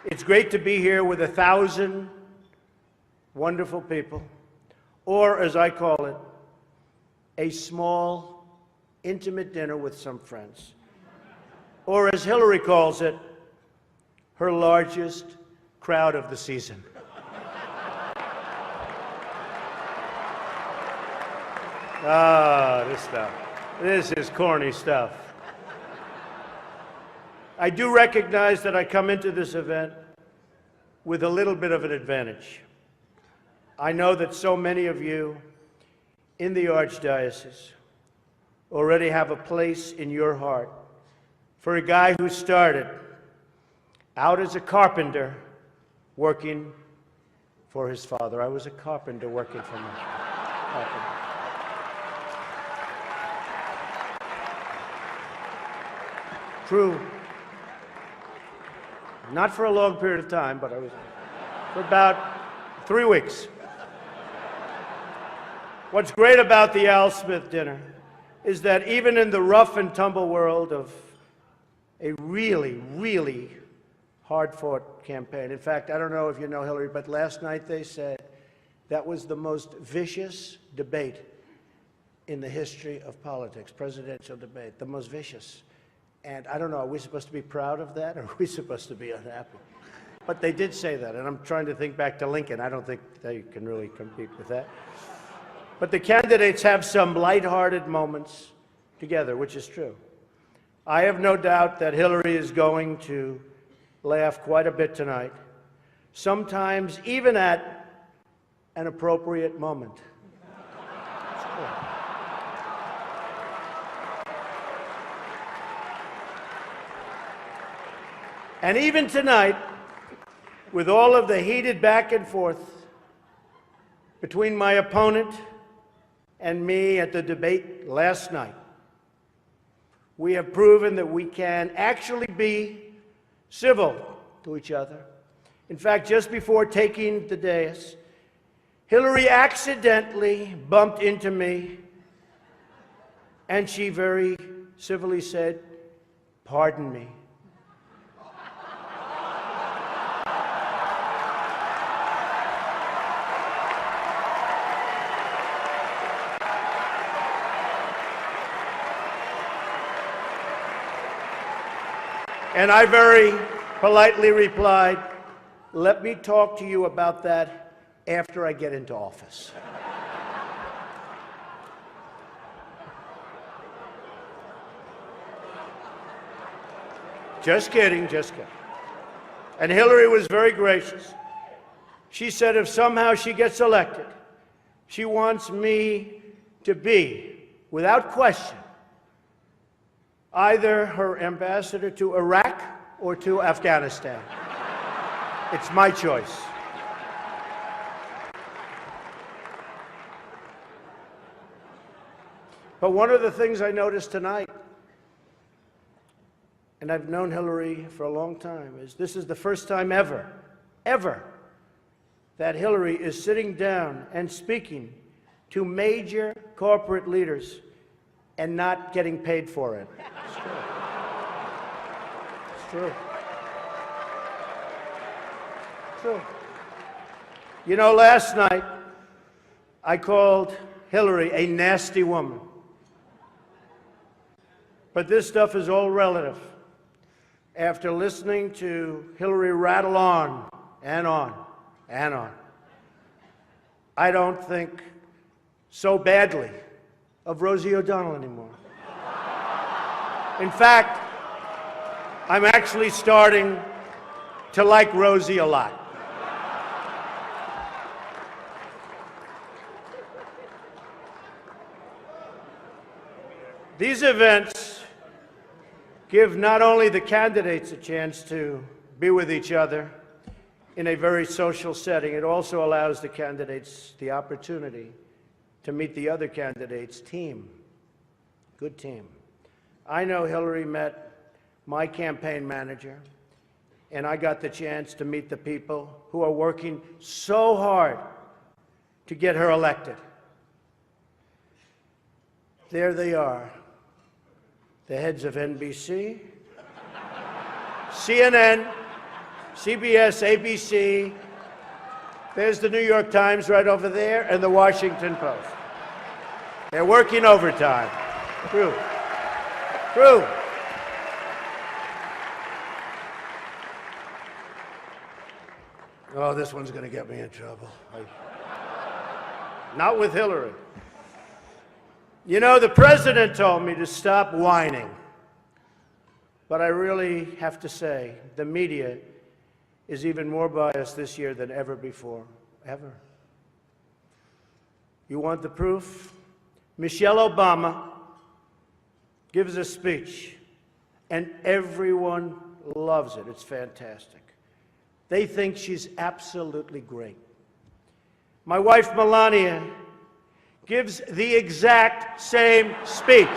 It's great to be here with 1,000 wonderful people, or as I call it, a small, intimate dinner with some friends. Or as Hillary calls it, her largest crowd of the season. Ah, this stuff. This is corny stuff. I do recognize that I come into this event with a little bit of an advantage. I know that so many of you in the Archdiocese already have a place in your heart for a guy who started out as a carpenter working for his father. I was a carpenter working for my father. True. Not for a long period of time, but I was for about 3 weeks. What's great about the Al Smith dinner is that even in the rough and tumble world of a really, really hard-fought campaign. In fact, I don't know if you know Hillary, but last night they said that was the most vicious debate in the history of politics, presidential debate, the most vicious. And I don't know, are we supposed to be proud of that, or are we supposed to be unhappy? But they did say that, and I'm trying to think back to Lincoln. I don't think they can really compete with that. But the candidates have some lighthearted moments together, which is true. I have no doubt that Hillary is going to laugh quite a bit tonight, sometimes even at an appropriate moment. And even tonight, with all of the heated back and forth between my opponent and me at the debate last night, we have proven that we can actually be civil to each other. In fact, just before taking the dais, Hillary accidentally bumped into me, and she very civilly said, "Pardon me." And I very politely replied, "Let me talk to you about that after I get into office." Just kidding, just kidding. And Hillary was very gracious. She said if somehow she gets elected, she wants me to be, without question, either her ambassador to Iraq or to Afghanistan. It's my choice. But one of the things I noticed tonight, and I've known Hillary for a long time, is this is the first time ever, that Hillary is sitting down and speaking to major corporate leaders and not getting paid for it. It's true. It's true. It's true. You know, last night, I called Hillary a nasty woman. But this stuff is all relative. After listening to Hillary rattle on and on and on, I don't think so badly of Rosie O'Donnell anymore. In fact, I'm actually starting to like Rosie a lot. These events give not only the candidates a chance to be with each other in a very social setting, it also allows the candidates the opportunity to meet the other candidates' team. Good team. I know Hillary met my campaign manager, and I got the chance to meet the people who are working so hard to get her elected. There they are, the heads of NBC, CNN, CBS, ABC. There's the New York Times right over there, and the Washington Post. They're working overtime. True. True. Oh, this one's going to get me in trouble. Not with Hillary. You know, the president told me to stop whining. But I really have to say, the media is even more biased this year than ever before. Ever. You want the proof? Michelle Obama gives a speech, and everyone loves it. It's fantastic. They think she's absolutely great. My wife, Melania, gives the exact same speech.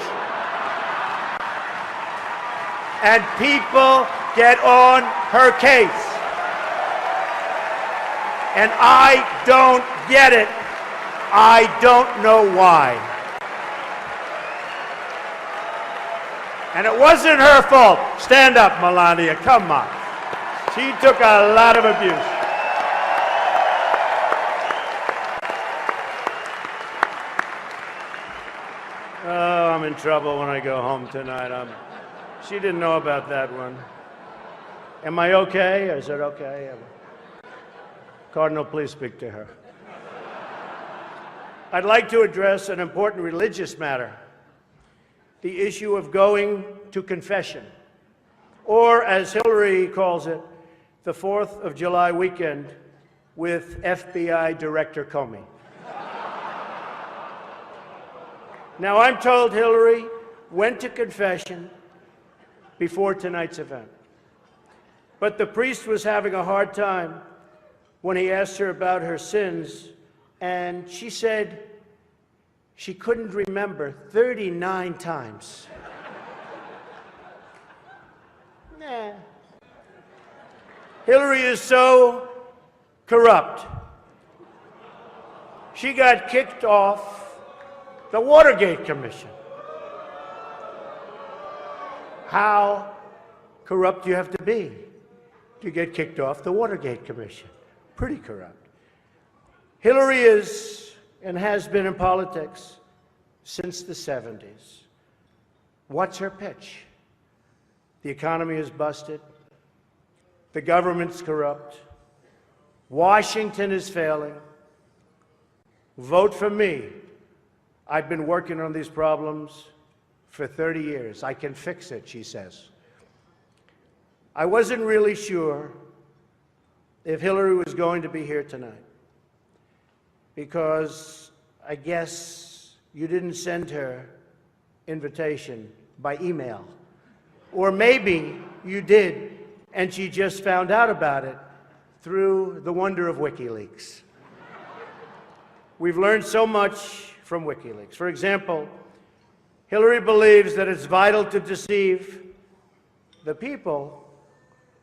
And people get on her case. And I don't get it. I don't know why. And it wasn't her fault. Stand up, Melania. Come on. She took a lot of abuse. Oh, I'm in trouble when I go home tonight. She didn't know about that one. Am I okay? Is it okay? Cardinal, please speak to her. I'd like to address an important religious matter, the issue of going to confession, or as Hillary calls it, the 4th of July weekend with FBI Director Comey. Now, I'm told Hillary went to confession before tonight's event. But the priest was having a hard time when he asked her about her sins, and she said she couldn't remember 39 times. Nah. Hillary is so corrupt. She got kicked off the Watergate Commission. How corrupt do you have to be to get kicked off the Watergate Commission? Pretty corrupt. Hillary is and has been in politics since the 70s. What's her pitch? The economy is busted. The government's corrupt. Washington is failing. Vote for me. I've been working on these problems for 30 years. I can fix it, she says. I wasn't really sure if Hillary was going to be here tonight, because I guess you didn't send her invitation by email. Or maybe you did, and she just found out about it through the wonder of WikiLeaks. We've learned so much from WikiLeaks. For example, Hillary believes that it's vital to deceive the people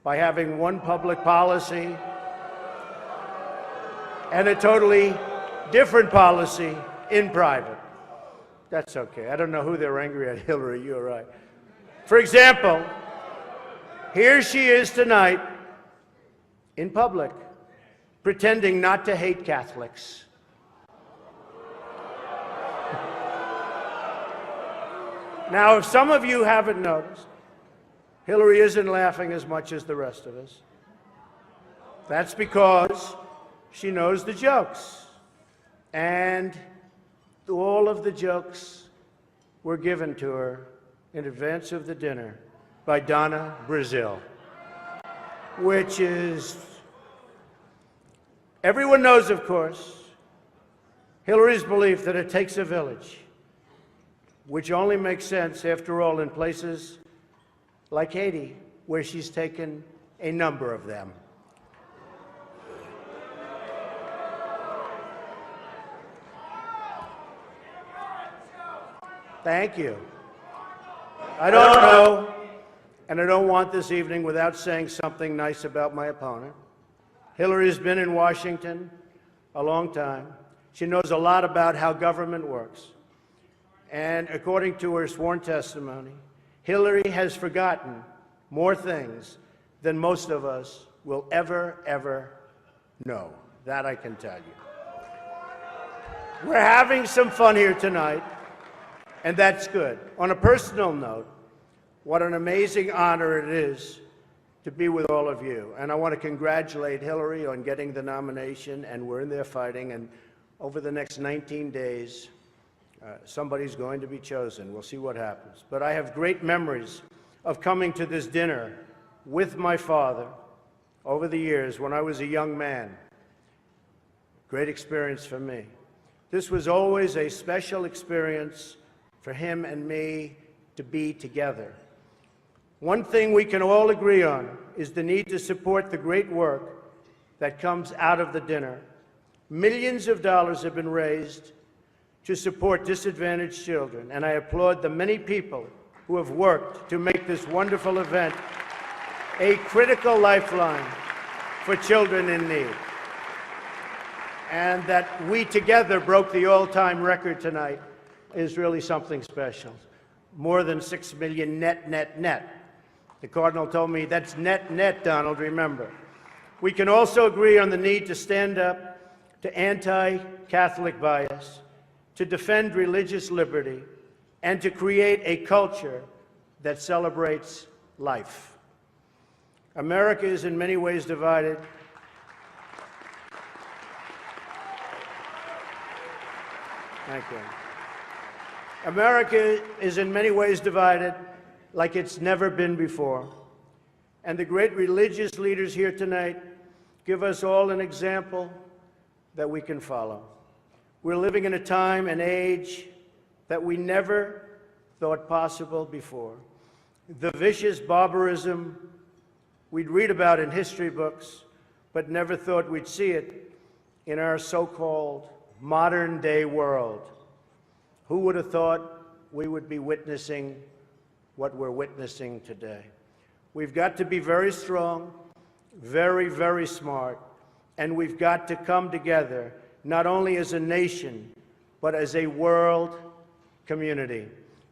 by having one public policy and a totally different policy in private. That's okay. I don't know who they're angry at, Hillary, you're right. For example, here she is tonight in public, pretending not to hate Catholics. Now, if some of you haven't noticed, Hillary isn't laughing as much as the rest of us. That's because she knows the jokes. And all of the jokes were given to her in advance of the dinner by Donna Brazil, which is, everyone knows, of course, Hillary's belief that it takes a village, which only makes sense, after all, in places like Haiti, where she's taken a number of them. Thank you. I don't know, and I don't want this evening without saying something nice about my opponent. Hillary has been in Washington a long time. She knows a lot about how government works. And according to her sworn testimony, Hillary has forgotten more things than most of us will ever, ever know. That I can tell you. We're having some fun here tonight, and that's good. On a personal note, what an amazing honor it is to be with all of you. And I want to congratulate Hillary on getting the nomination, and we're in there fighting, and over the next 19 days, somebody's going to be chosen. We'll see what happens. But I have great memories of coming to this dinner with my father over the years when I was a young man. Great experience for me. This was always a special experience for him and me to be together. One thing we can all agree on is the need to support the great work that comes out of the dinner. Millions of dollars have been raised to support disadvantaged children, and I applaud the many people who have worked to make this wonderful event a critical lifeline for children in need. And that we together broke the all-time record tonight is really something special. More than 6 million net, net, net. The Cardinal told me that's net, net, Donald, remember. We can also agree on the need to stand up to anti-Catholic bias, to defend religious liberty, and to create a culture that celebrates life. America is in many ways divided. Thank you. America is in many ways divided like it's never been before. And the great religious leaders here tonight give us all an example that we can follow. We're living in a time and age that we never thought possible before. The vicious barbarism we'd read about in history books, but never thought we'd see it in our so-called modern-day world. Who would have thought we would be witnessing what we're witnessing today? We've got to be very strong, very, very smart, and we've got to come together, not only as a nation, but as a world community.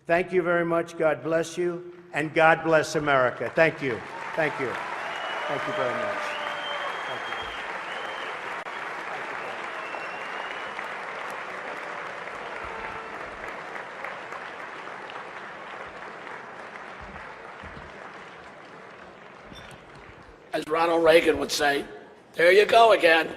Thank you very much. God bless you, and God bless America. Thank you. Thank you. Thank you very much. Thank you. As Ronald Reagan would say, there you go again.